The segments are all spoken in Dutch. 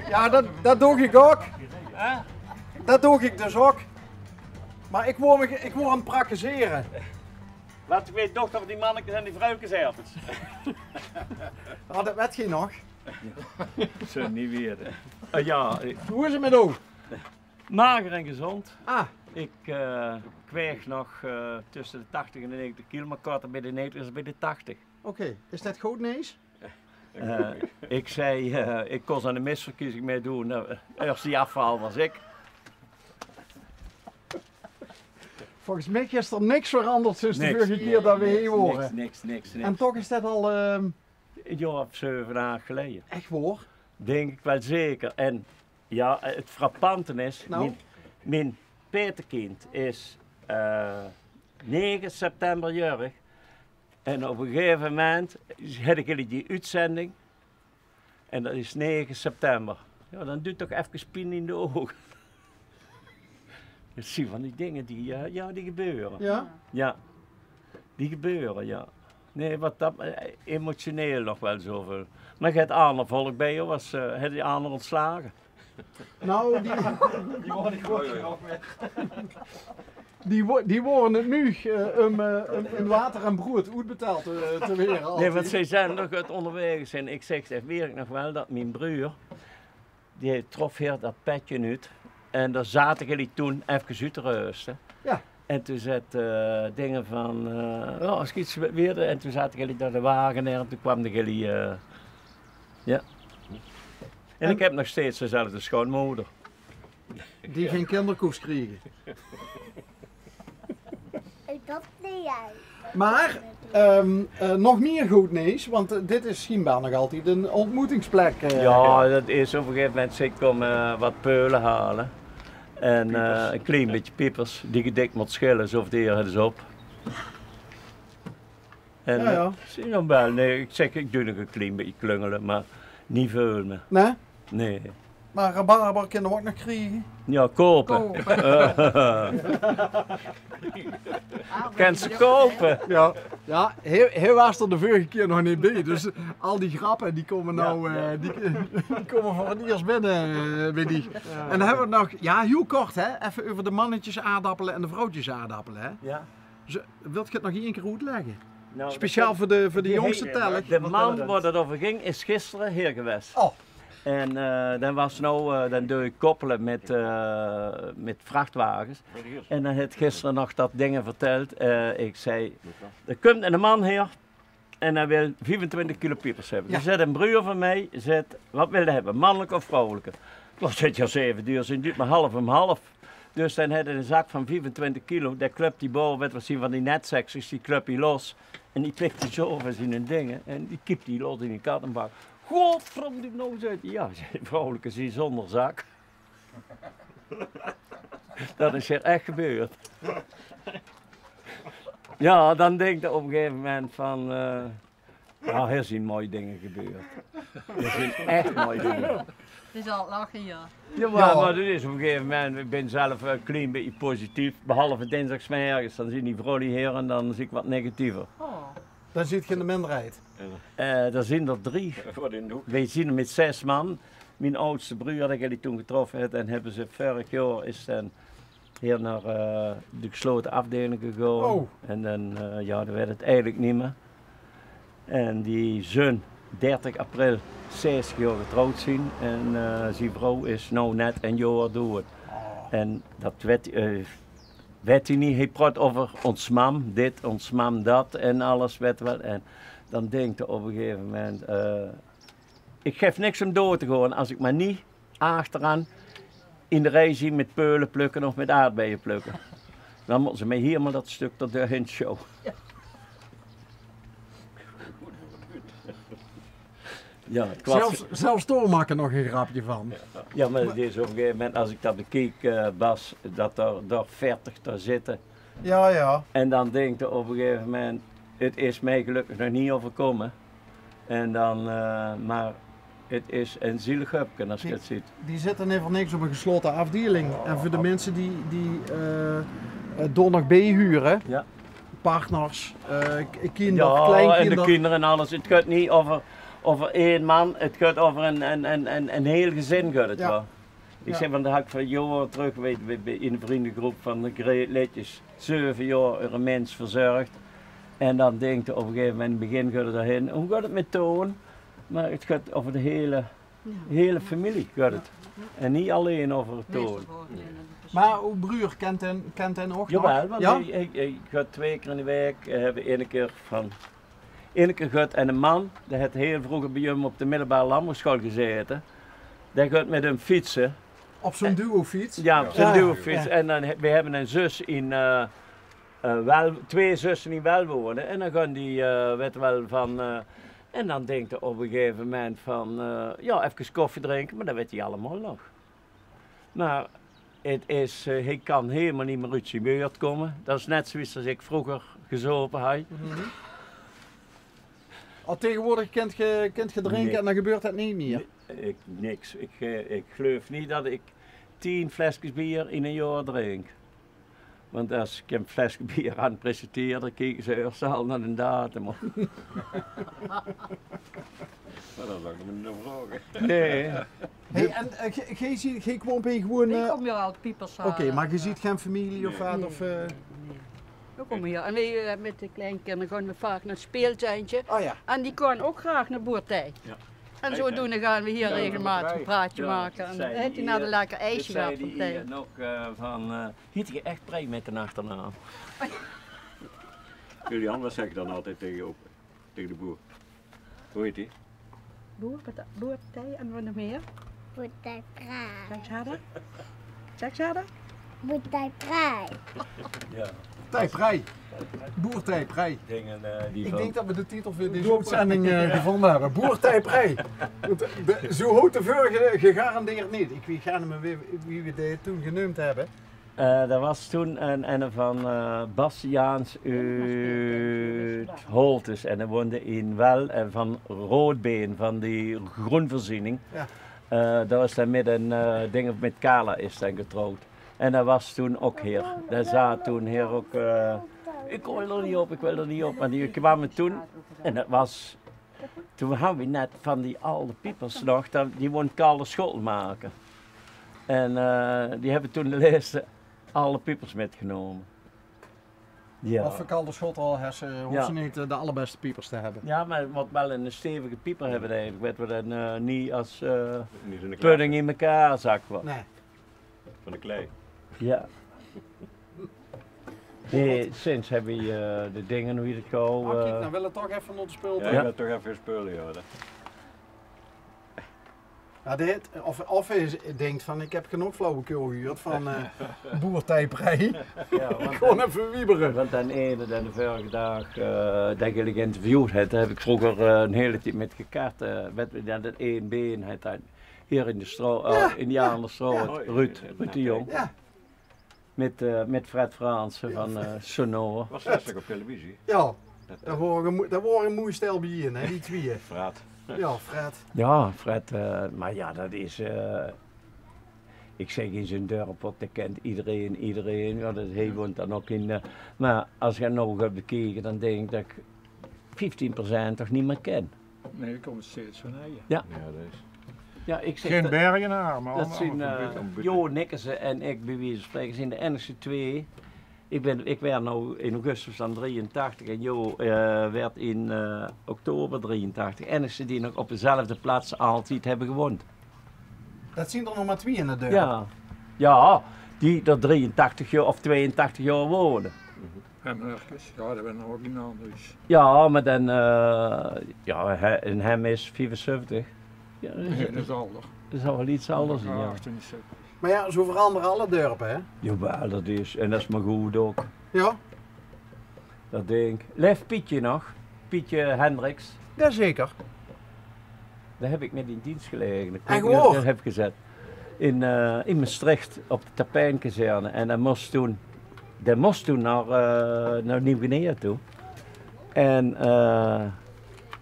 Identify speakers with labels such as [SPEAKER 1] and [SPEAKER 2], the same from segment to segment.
[SPEAKER 1] Ja, dat doe ik ook.
[SPEAKER 2] Hè?
[SPEAKER 1] Dat doe ik dus ook. Maar ik word aan het praktiseren.
[SPEAKER 2] Wat weet toch dat die mannetjes en die vrouwtjes ergens.
[SPEAKER 1] Oh, dat weet je nog.
[SPEAKER 2] Zo niet weer. Ja,
[SPEAKER 1] Hoe is het met jou?
[SPEAKER 2] mager en gezond.
[SPEAKER 1] Ah,
[SPEAKER 2] Ik kweeg nog tussen de 80 en de 90 kilo, maar korter bij de 90 is bij de 80.
[SPEAKER 1] oké. Is dat goed nieuws?
[SPEAKER 2] Ik zei, ik kon aan de misverkiezing meedoen. Nou, als die afval was ik.
[SPEAKER 1] Volgens mij is er niks veranderd sinds de
[SPEAKER 2] Niks.
[SPEAKER 1] vorige keer dat we hier waren.
[SPEAKER 2] Niks.
[SPEAKER 1] En toch is dat al
[SPEAKER 2] Een jaar of 7 dagen geleden.
[SPEAKER 1] echt waar.
[SPEAKER 2] Denk ik wel zeker. En ja, het frappante is,
[SPEAKER 1] Nou?
[SPEAKER 2] mijn peterkind is 9 september jarig. En op een gegeven moment had ik die uitzending. En dat is 9 september. Ja, dan doet toch even pijn in de ogen. Je ziet van die dingen die, die gebeuren.
[SPEAKER 1] Ja?
[SPEAKER 2] Ja, die gebeuren, ja. Nee, wat dat, emotioneel nog wel zoveel. Maar je hebt Arne volk bij je, heb je Arne ontslagen?
[SPEAKER 1] Nou, die worden het nu om later en brood uitbetaald te weren.
[SPEAKER 2] Nee, want zij zijn nog uit onderweg zijn. Ik zeg, weet ik nog wel dat mijn broer, die trof hier dat petje uit. En daar zaten jullie toen even uit te rusten.
[SPEAKER 1] Ja.
[SPEAKER 2] En toen zat dingen van, als ik iets weerde, en toen zaten jullie door de wagen en toen kwamen jullie, ja. En ik heb nog steeds dezelfde schoonmoeder.
[SPEAKER 1] Die geen kinderkoes krijgen.
[SPEAKER 3] Ik dat niet jij.
[SPEAKER 1] Maar nog meer goed nieuws, want dit is schijnbaar nog altijd een ontmoetingsplek.
[SPEAKER 2] Ja, dat is op een gegeven moment ik kom wat peulen halen. En een klein beetje piepers die gedikt moet schillen, zo of de heer het is op. En
[SPEAKER 1] Ja.
[SPEAKER 2] zie je nog wel, nee, ik zeg ik doe nog een klein beetje klungelen, maar niet veel meer.
[SPEAKER 1] Nee?
[SPEAKER 2] Nee.
[SPEAKER 1] Maar rabarber kunnen we ook nog krijgen.
[SPEAKER 2] Ja, kopen. Kan ze kopen?
[SPEAKER 1] Ja, ja heel was er de vorige keer nog niet bij. Dus al die grappen die komen nou die komen voor het eerst binnen bij die. En dan hebben we nog, ja heel kort hè, even over de mannetjes aardappelen en de vrouwtjes aardappelen hè.
[SPEAKER 2] Ja.
[SPEAKER 1] Wilt je het nog één keer uitleggen?
[SPEAKER 2] Nou,
[SPEAKER 1] Speciaal voor de jongste telg.
[SPEAKER 2] de man waar het over ging is gisteren hier geweest.
[SPEAKER 1] Oh.
[SPEAKER 2] En dan was nou, dan doe ik koppelen met vrachtwagens. En dan had gisteren nog dat dingen verteld. Ik zei, er komt een man hier en hij wil 25 kilo piepers hebben.
[SPEAKER 1] Ja.
[SPEAKER 2] Er zit een broer van mij, wat wil hij hebben, mannelijk of vrouwelijke? Ik zit ja 7 duur, ze doet maar half om half. Dus dan had hij een zak van 25 kilo, daar klupt die boven, weet wat zien van die netsecties, die klupt hij los. En die pikt hij zo over zijn dingen en die kipt hij los in die kattenbak. Godverdomme, die nou uit. Ja, vrouwelijke zie zonder zak. Dat is hier echt gebeurd. Ja, dan denk je op een gegeven moment van, nou, hier zijn mooie dingen gebeurd. Er zijn echt mooie dingen.
[SPEAKER 4] Het is al lachen hier.
[SPEAKER 2] Ja, maar dat is op een gegeven moment, ik ben zelf een klein beetje positief, behalve dinsdagsmiddags, dan zie ik vrolijk hier en dan zie ik wat negatiever.
[SPEAKER 4] Oh.
[SPEAKER 1] Dan zit je in de minderheid.
[SPEAKER 2] Er zijn er 3. Wij zien er met 6 man. Mijn oudste broer dat jullie toen getroffen hebben en hebben ze vorig jaar is dan hier naar de gesloten afdeling gegaan.
[SPEAKER 1] Oh.
[SPEAKER 2] En dan, dan werd het eigenlijk niet meer. En die zoon 30 april 60 jaar getrouwd zijn en zijn vrouw is nou net een jaar dood. En dat weet hij niet, hij praat over ons mam dit, ons mam dat en alles weet wel. En dan denkt hij op een gegeven moment, ik geef niks om door te gaan als ik maar niet achteraan in de rij zie met peulen plukken of met aardbeien plukken. Dan moeten ze mij hier maar dat stuk tot de hintshow. Ja,
[SPEAKER 1] Zelfs Toor maakt er nog een grapje van.
[SPEAKER 2] ja, maar het is op een gegeven moment, als ik dat bekijk, Bas, dat er 40 te zitten.
[SPEAKER 1] Ja, ja.
[SPEAKER 2] En dan denk je op een gegeven moment, het is mij gelukkig nog niet overkomen. En dan, maar het is een zielig hupje als je het ziet.
[SPEAKER 1] Die zitten niet voor niks op een gesloten afdeling. En voor de mensen die door nog bijhuren,
[SPEAKER 2] Ja.
[SPEAKER 1] partners, kinderen,
[SPEAKER 2] Ja, en
[SPEAKER 1] kleinkinderen.
[SPEAKER 2] de kinderen en alles. Het gaat niet over één man, het gaat over een heel gezin gaat het
[SPEAKER 1] Ja.
[SPEAKER 2] wel. Ik zeg van de hak van jaren terug in de vriendengroep van de Great Letjes, 7 jaar een mens verzorgd. En dan denk je op een gegeven moment, in het begin gaat het daarheen, hoe gaat het met Toon? Maar het gaat over de hele familie gaat het. En niet alleen over Toon.
[SPEAKER 1] Maar uw broer kent hij nog?
[SPEAKER 2] Jawel, want
[SPEAKER 1] Ja?
[SPEAKER 2] ik ga 2 keer in de week, hebben ene keer gaat en een man, die had heel vroeger bij hem op de middelbare landbouwschool gezeten. Die gaat met hem fietsen.
[SPEAKER 1] Op zo'n duofiets?
[SPEAKER 2] Ja, op zijn
[SPEAKER 1] Ja.
[SPEAKER 2] duofiets.
[SPEAKER 1] Ja.
[SPEAKER 2] En dan, we hebben een zus in, 2 zussen die wel wonen. En dan gaan die, weet wel van, en dan denkt hij op een gegeven moment van, ja, even koffie drinken, maar dat weet hij allemaal nog. Maar het is, hij kan helemaal niet meer uit zijn buurt komen. Dat is net zoals als ik vroeger gezopen had.
[SPEAKER 1] Al tegenwoordig kent je drinken
[SPEAKER 2] Nee.
[SPEAKER 1] en dan gebeurt dat niet meer.
[SPEAKER 2] Niks. Ik geloof niet dat ik 10 flesjes bier in een jaar drink. Want als ik een flesje bier aan presenteer, dan kijken ze eerst al naar de datum.
[SPEAKER 5] Maar dat zou ik me niet vragen.
[SPEAKER 2] Nee.
[SPEAKER 1] Hey, en jij kwam bij gewoon...
[SPEAKER 4] Ik kom hier al piepers.
[SPEAKER 1] Oké, maar je ziet geen familie of wat? Of,
[SPEAKER 4] We komen hier. En wij met de kleinkinderen gaan we vaak naar het speeltuintje.
[SPEAKER 1] Oh ja.
[SPEAKER 4] En die gaan ook graag naar boertij.
[SPEAKER 2] Ja.
[SPEAKER 4] En zodoende gaan we hier regelmatig een praatje maken. En dan heeft hij naar de lekker ijsje gehad van tijd.
[SPEAKER 2] nog van, hiet je echt prei met de achternaam?
[SPEAKER 5] Julian, wat zeg ik dan altijd tegen de boer? Hoe heet die?
[SPEAKER 4] Boertij en wat nog meer?
[SPEAKER 3] Boertij Praai.
[SPEAKER 4] Zeg ze dat?
[SPEAKER 3] Boertij Praai.
[SPEAKER 2] Ja,
[SPEAKER 1] Tijprij. Boertijprij.
[SPEAKER 2] dingen die
[SPEAKER 1] Ik
[SPEAKER 2] van...
[SPEAKER 1] denk dat we de titel voor deze uitzending gevonden hebben. Boertijprij. Zo hoog de vorige gegarandeerd niet. Ik weet gar niet meer wie we dit toen genoemd hebben.
[SPEAKER 2] Er was toen een van Bastiaans uit Holtes en hij woonde in Wel en van Roodbeen, van die groenvoorziening.
[SPEAKER 1] Ja.
[SPEAKER 2] Dat was dan met een ding met Kala is dan getrouwd. En dat was toen ook hier. Daar zat toen hier ook, ik wil er niet op, ik wil er niet op. Maar die kwamen toen en dat was, toen hadden we net van die oude piepers nog, die won kale school maken. En die hebben toen de laatste alle piepers metgenomen. Ja.
[SPEAKER 1] Of ik al de schot al hersen, hoeft
[SPEAKER 2] Ja.
[SPEAKER 1] ze niet de allerbeste piepers te hebben.
[SPEAKER 2] Ja, maar het moet wel een stevige pieper hebben eigenlijk, weet we dan niet als
[SPEAKER 5] Niet in de klei.
[SPEAKER 2] pudding in elkaar zak wat.
[SPEAKER 1] Nee.
[SPEAKER 5] Van de klei.
[SPEAKER 2] Ja. Nee, sinds hebben we de dingen hoe je het gauw.
[SPEAKER 1] Maar kijk, dan willen we toch even naar de spul.
[SPEAKER 5] Ja,
[SPEAKER 2] Ja.
[SPEAKER 5] ik wil toch even spullen, joh.
[SPEAKER 1] Ja, of hij denkt van ik heb genoeg flauwekul gehuurd van Boertijprij.
[SPEAKER 2] Ja,
[SPEAKER 1] Gewoon even wieberen.
[SPEAKER 2] want dan ene, dan de vorige dag dat ik jullie geïnterviewd heb, heb ik vroeger een hele tijd met gekart. Met dat één been had hij hier in de stro, in die andere stro,
[SPEAKER 1] Ja.
[SPEAKER 2] Ruud de Jong.
[SPEAKER 1] Ja,
[SPEAKER 2] Met Fred Fransen van Sonor.
[SPEAKER 5] Was lastig op televisie.
[SPEAKER 1] ja. Dat wordt een mooi stel bij je, hè, die tweeën.
[SPEAKER 5] Vraat.
[SPEAKER 1] Ja, Fred.
[SPEAKER 2] Ja, Fred, maar ja, dat is. Ik zeg in zijn dorp ook, dat kent iedereen. Ja, hij woont dan ook in. Maar als je nou hebt bekeken, dan denk ik dat ik 15% toch niet meer ken.
[SPEAKER 6] Nee, er komt steeds van eigen.
[SPEAKER 5] Ja, dat is.
[SPEAKER 2] Ja, ik zeg
[SPEAKER 6] Geen
[SPEAKER 2] dat,
[SPEAKER 6] bergenaar, maar
[SPEAKER 2] dat zien
[SPEAKER 6] allemaal van buiten.
[SPEAKER 2] Jo Nikkersen en ik, bij wijze van spreken, zijn de enigste twee. Ik werd nou in augustus van 83 en Jo werd in oktober 83. Enigste die nog op dezelfde plaats altijd hebben gewoond.
[SPEAKER 1] Dat zien er nog maar twee in de deur.
[SPEAKER 2] Ja, die er 83 jaar of 82 jaar wonen.
[SPEAKER 6] En ergens, ja, dat ben ik ook niet anders.
[SPEAKER 2] Ja, maar dan, en hem is 75. Ja,
[SPEAKER 6] Nee, dat is ouder.
[SPEAKER 2] dat zou wel iets anders zijn, ja.
[SPEAKER 6] 78.
[SPEAKER 1] Maar ja, zo veranderen alle dorpen, hè?
[SPEAKER 2] Jawel, dat is, en dat is maar goed ook.
[SPEAKER 1] Ja,
[SPEAKER 2] Dat denk ik. Leef Pietje nog, Pietje Hendricks,
[SPEAKER 1] jazeker.
[SPEAKER 2] daar heb ik met in dienst gelegen. Dat
[SPEAKER 1] En
[SPEAKER 2] ik
[SPEAKER 1] gewoon?
[SPEAKER 2] dat heb ik gezet. In Maastricht op de Tapijnkazerne en dat moest toen naar Nieuw-Guinea toe. En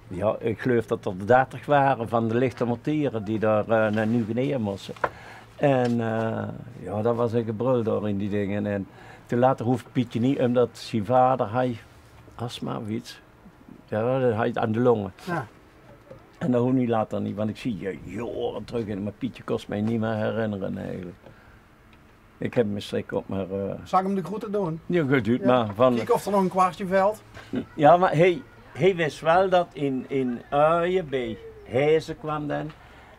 [SPEAKER 2] ja, ik geloof dat er 30 waren van de lichte monteren die daar naar Nieuw-Guinea moesten. En ja, dat was een gebrul door in die dingen. En toen later hoefde Pietje niet, omdat zijn vader had astma of iets. Ja, dat had hij aan de longen.
[SPEAKER 1] Ja.
[SPEAKER 2] En dat hoef niet later niet, want ik zie je jaren terug in, maar Pietje kost mij niet meer herinneren eigenlijk. Ik heb mijn strik op, maar...
[SPEAKER 1] Zal ik hem de groeten doen?
[SPEAKER 2] Ja, goed doet,
[SPEAKER 1] Ja.
[SPEAKER 2] maar van...
[SPEAKER 1] Kijk of er nog een kwartje valt.
[SPEAKER 2] Ja, maar hij wist wel dat in Uien bij Hezen kwam dan.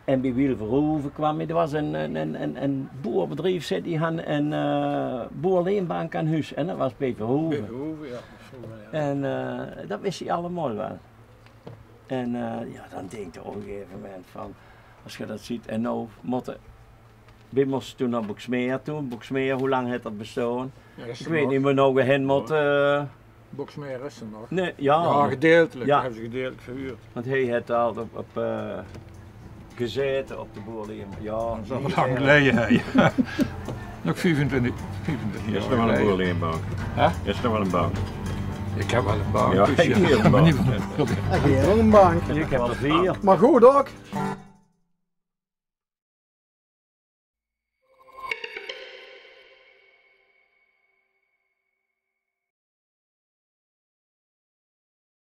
[SPEAKER 2] En bij Wielverhoeven kwam hij. Er was een boerbedrijf, zit die had een boerleenbank aan huis. En dat was bij Verhoeven.
[SPEAKER 6] Behoeven, ja.
[SPEAKER 2] En dat wist hij allemaal wel. En ja, dan denk je op een gegeven moment van, als je dat ziet, en nou moeten, we moesten toen naar Boksmeer toe. Boksmeer, hoe lang heeft dat bestaan?
[SPEAKER 6] Ja, is
[SPEAKER 2] Ik
[SPEAKER 6] er
[SPEAKER 2] weet
[SPEAKER 6] nog?
[SPEAKER 2] niet meer nou heen moeten.
[SPEAKER 6] Boksmeer is er nog.
[SPEAKER 2] Nee,
[SPEAKER 6] Ja, gedeeltelijk.
[SPEAKER 2] Ja.
[SPEAKER 6] Dat hebben ze gedeeltelijk verhuurd.
[SPEAKER 2] Want hij had al op gezeten op de boerleen. Ja,
[SPEAKER 6] Dat is al lang geleden. Hè. Nog 24
[SPEAKER 5] Is
[SPEAKER 6] jaar
[SPEAKER 5] er wel een
[SPEAKER 6] geleden.
[SPEAKER 5] boerleenbank?
[SPEAKER 6] Hè?
[SPEAKER 5] Is er wel een bank?
[SPEAKER 6] Ik heb wel een baan.
[SPEAKER 5] Ja,
[SPEAKER 6] dus
[SPEAKER 5] ik heb een
[SPEAKER 6] maar
[SPEAKER 5] bank.
[SPEAKER 6] niet
[SPEAKER 1] Ik heb een bank.
[SPEAKER 2] ik heb er 4.
[SPEAKER 1] Maar goed ook.